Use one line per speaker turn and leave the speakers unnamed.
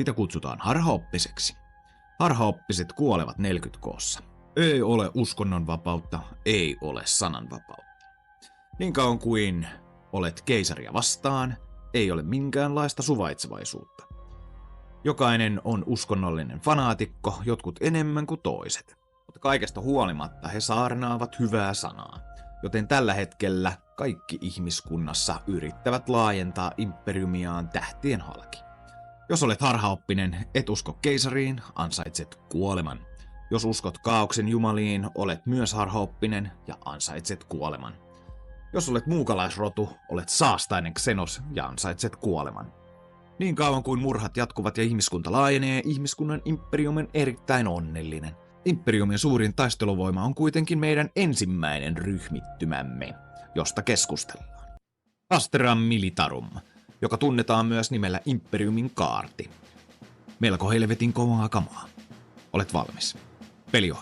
Sitä kutsutaan harhaoppiseksi. Harhaoppiset kuolevat 40-koossa. Ei ole uskonnonvapautta, ei ole sananvapautta. Niin kauan kuin olet keisaria vastaan, ei ole minkäänlaista suvaitsevaisuutta. Jokainen on uskonnollinen fanaatikko, jotkut enemmän kuin toiset. Mutta kaikesta huolimatta he saarnaavat hyvää sanaa, joten tällä hetkellä kaikki ihmiskunnassa yrittävät laajentaa imperiumiaan tähtien halki. Jos olet harhaoppinen, et usko keisariin, ansaitset kuoleman. Jos uskot kaaoksen jumaliin, olet myös harhaoppinen ja ansaitset kuoleman. Jos olet muukalaisrotu, olet saastainen Xenos ja ansaitset kuoleman. Niin kauan kuin murhat jatkuvat ja ihmiskunta laajenee, ihmiskunnan imperiumi on erittäin onnellinen. Imperiumin suurin taisteluvoima on kuitenkin meidän ensimmäinen ryhmittymämme, josta keskustellaan. Astera Militarum, joka tunnetaan myös nimellä Imperiumin kaarti. Melko helvetin kovaa kamaa. Olet valmis. Peli ohi.